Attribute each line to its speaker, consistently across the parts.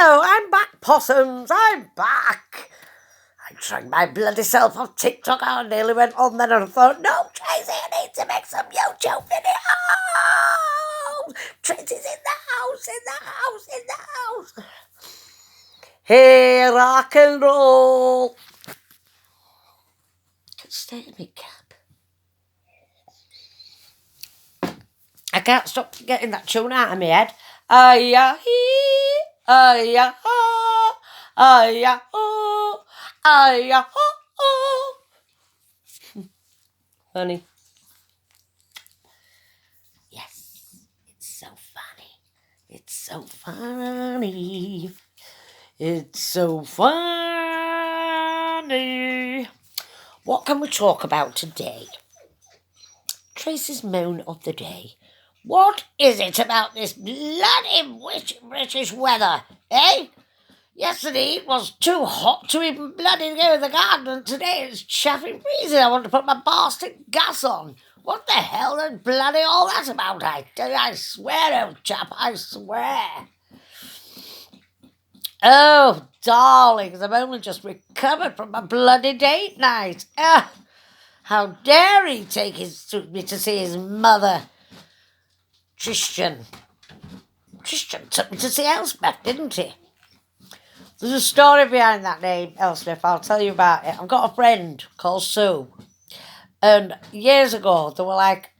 Speaker 1: Hello, I'm back, possums. I'm back. I dragged my bloody self off TikTok. I nearly went on then and I thought, no, Tracy, I need to make some YouTube videos. Tracy's in the house, in the house, in the house. Hey, rock and roll. Can't stay in my cap. I can't stop getting that tune out of my head. Ay-ya-hee, ay-ya-ha, ay-ya-ho, ay-ya-ho-ho. Funny. Yes, it's so funny. It's so funny. It's so funny. What can we talk about today? Tracy's moan of the day. What is it about this bloody British weather, eh? Yesterday it was too hot to even bloody go in the garden, and today it's chaffing freezing. I want to put my bastard gas on. What the hell is bloody all that about? I swear, old chap, I swear. Oh, darlings, I've only just recovered from my bloody date night. How dare he take me to see his mother? Tristan took me to see Elspeth, didn't he? There's a story behind that name, Elspeth. I'll tell you about it. I've got a friend called Sue. And years ago, they were like,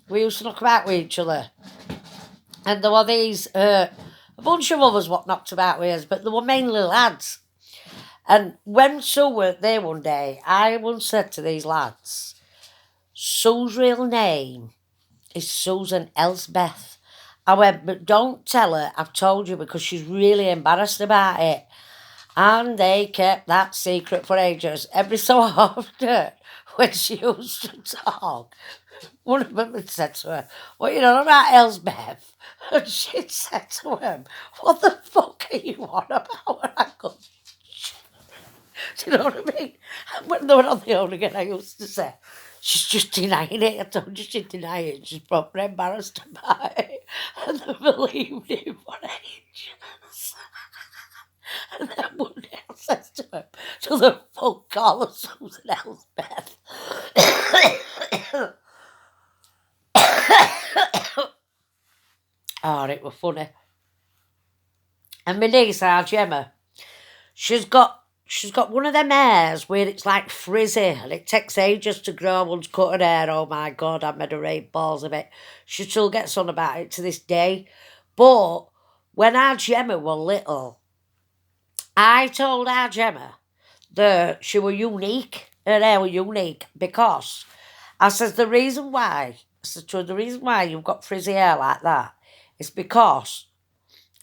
Speaker 1: we used to knock about with each other. And there were these, a bunch of others what knocked about with us, but they were mainly lads. And when Sue were there one day, I once said to these lads, Sue's real name is Susan Elsbeth. I went, but don't tell her I've told you because she's really embarrassed about it. And they kept that secret for ages. Every so often, when she used to talk, one of them had said to her, what you know about Elsbeth? And she'd said to him, what the fuck are you on about? And I go, do you know what I mean? And when they were on the own again, I used to say, she's just denying it. I told you she'd deny it. She's proper embarrassed about it. And they believed him for ages. And then one day I says to him, to the full call of Susan Elsbeth. Oh, it was funny. And my niece, our Gemma, she's got one of them hairs where it's like frizzy and it takes ages to grow. Once cut her hair, oh my God, I made her eat balls of it. She still gets on about it to this day. But when our Gemma were little, I told our Gemma that she was unique, her hair was unique, because I says the reason why you've got frizzy hair like that is because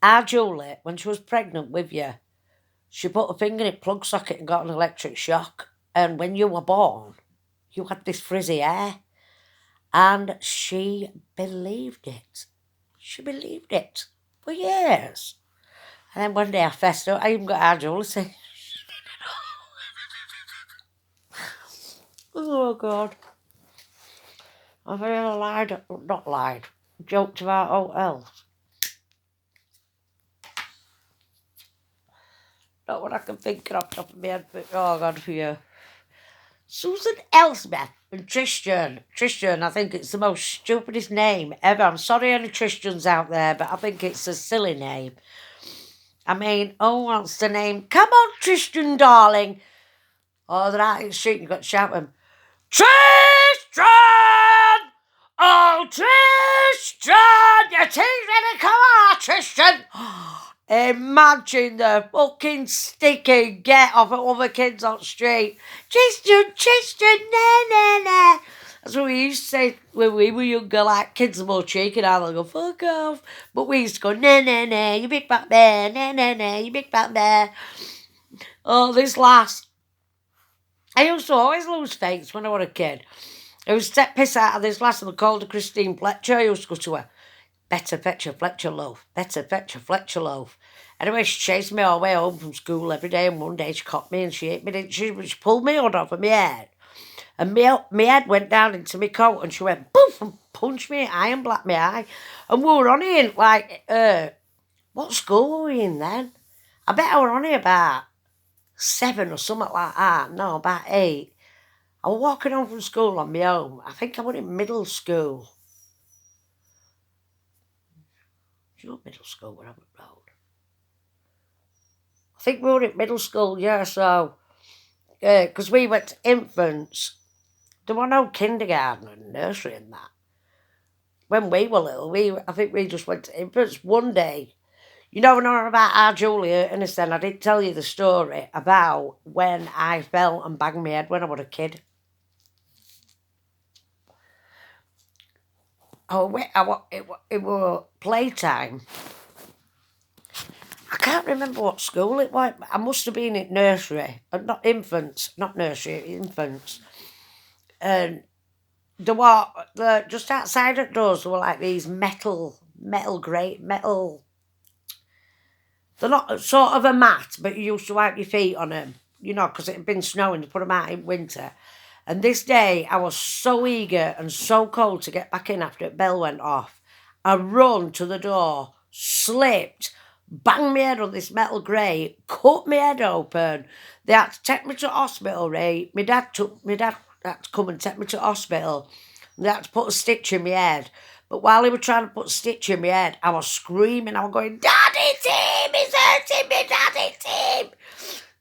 Speaker 1: our Julie, when she was pregnant with you, she put her finger in a plug socket and got an electric shock. And when you were born, you had this frizzy hair. And she believed it. She believed it for years. And then one day I fessed up. I even got our Julie saying, oh, God. I've ever joked about all else. Not what I can think of off the top of my head, but oh God, for you. Susan Elsbeth and Tristan. Tristan, I think it's the most stupidest name ever. I'm sorry any Tristans out there, but I think it's a silly name. I mean, who wants the name? Come on, Tristan, darling. Oh, they're out in the street, you've got to shout them. Tristan! Oh, Tristan! Your tea's ready, come on, Tristan! Imagine the fucking sticky get off at other kids on the street. Tristan, nah. That's what we used to say when we were younger, like kids are more cheeky now, they'll go, fuck off. But we used to go, nah, you big fat bear, nah, you big fat bear. Oh, this lass. I used to always lose faith when I was a kid. I was step piss out of this lass and I called her Christine Fletcher. I used to go to her. Better fetch a Fletcher loaf. Better fetch a Fletcher loaf. Anyway, she chased me all the way home from school every day, and one day she caught me and she hit me, didn't she? She pulled me hood off of my head. And my head went down into my coat and she went poof and punched me, iron black my eye. And we were on in, like, what school were we in then? I bet I were only about 7 or something like that. No, about 8. I was walking home from school on my own. I think I was in middle school. Do you know middle school where I went road? I think we were in middle school, yeah, so... Because we went to infants. There were no kindergarten and nursery and that. When we were little, I think we just went to infants one day. You know about our Julia Innocent, I did tell you the story about when I fell and banged my head when I was a kid. It was playtime. I can't remember what school it was. I must have been at nursery. Not infants, not nursery, infants. And there were, just outside the doors, there were like these metal. They're not sort of a mat, but you used to wipe your feet on them, you know, because it had been snowing to put them out in winter. And this day, I was so eager and so cold to get back in after the bell went off. I run to the door, slipped, banged my head on this metal grate, cut my head open. They had to take me to hospital, right? My dad had to come and take me to hospital. They had to put a stitch in my head. But while he was trying to put a stitch in my head, I was screaming. I was going, "Daddy, Tim, he's hurting me, Daddy, Tim."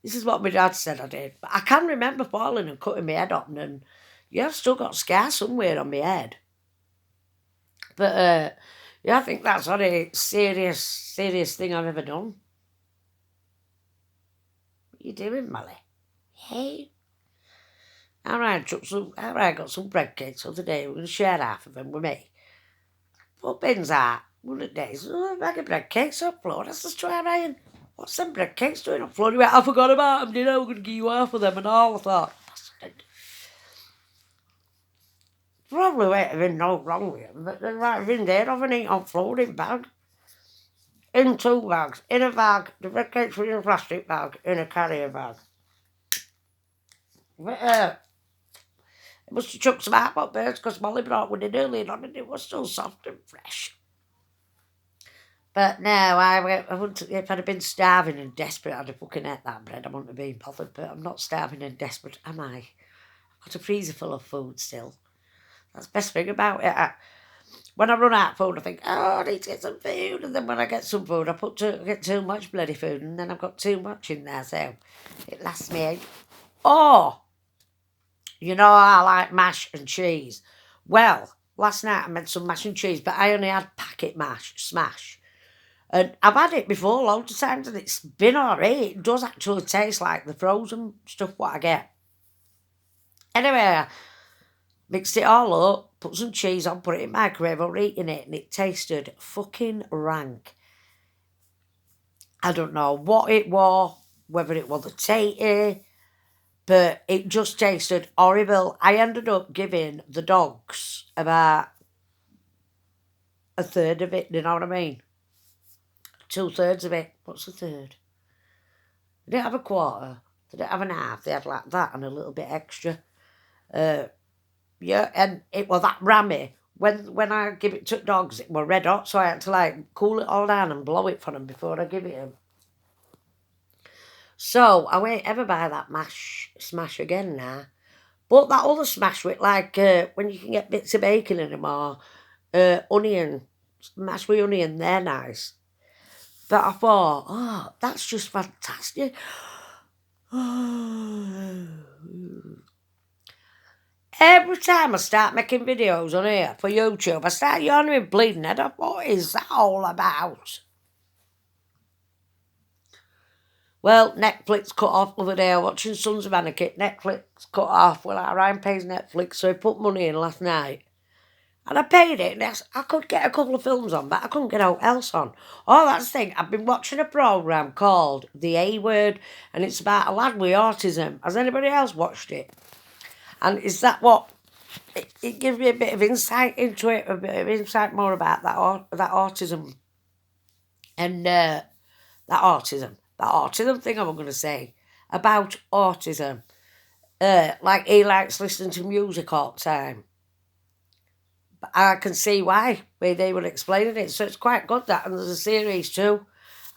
Speaker 1: This is what my dad said I did. But I can remember falling and cutting my head open, and yeah, I've still got scars somewhere on my head. But yeah, I think that's the only serious thing I've ever done. What are you doing, Molly? Hey. I got some bread cakes the other day. We're going to share half of them with me. What bin's that? One of the days, a bag of bread cakes on the floor. Let's just try Ryan. What's them bread cakes doing on the floor? He went, "I forgot about them, we're going to give you half of them and all." I thought, bastard. Probably won't have been no wrong with them, but they might have been there, haven't they, on the floor in bag. In 2 bags. In a bag, the bread cakes were in a plastic bag, in a carrier bag. But, it must have chucked some hot birds because Molly brought one in earlier on and it was still soft and fresh. But no, I wouldn't. If I'd have been starving and desperate, I'd have fucking ate that bread. I wouldn't have been bothered. But I'm not starving and desperate, am I? I've got a freezer full of food still. That's the best thing about it. When I run out of food, I think, "Oh, I need to get some food." And then when I get some food, I get too much bloody food, and then I've got too much in there, so it lasts me. Oh, you know I like mash and cheese. Well, last night I made some mash and cheese, but I only had packet smash. And I've had it before loads of times and it's been alright. It does actually taste like the frozen stuff what I get. Anyway, I mixed it all up, put some cheese on, put it in the microwave, I was eating it and it tasted fucking rank. I don't know what it was, whether it was the tatey, but it just tasted horrible. I ended up giving the dogs about a third of it, you know what I mean? 2/3 of it. What's a third? They didn't have a quarter. They didn't have an half. They had like that and a little bit extra. Yeah, and it was that rammy. When I give it to dogs, it was red hot, so I had to like cool it all down and blow it for them before I give it them. So I won't ever buy that smash again now. But that other smash with like when you can get bits of bacon in them or onion, mashed with onion, they're nice. But I thought, oh, that's just fantastic. Every time I start making videos on here for YouTube, I start yawning and bleeding head off. What is that all about? Well, Netflix cut off the other day. I was watching Sons of Anarchy. Netflix cut off. Well, Ryan pays Netflix, so he put money in last night. And I paid it, and I could get a couple of films on, but I couldn't get out else on. Oh, that's the thing. I've been watching a programme called The A Word, and it's about a lad with autism. Has anybody else watched it? And is that what... It gives me a bit of insight into it, a bit of insight more about that autism. And that autism thing I'm going to say about autism. Like he likes listening to music all the time. I can see why they were explaining it, so it's quite good that, and there's a series too,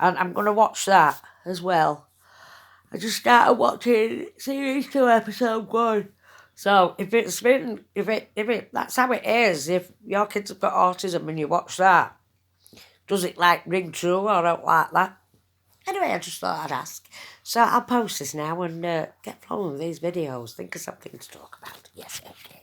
Speaker 1: and I'm going to watch that. as well. I just started watching series 2, episode 1. So if that's how it is. If your kids have got autism and you watch that, does it like ring true or don't like that? Anyway, I just thought I'd ask. So I'll post this now and get flowing with these videos. Think of something to talk about. Yes, okay.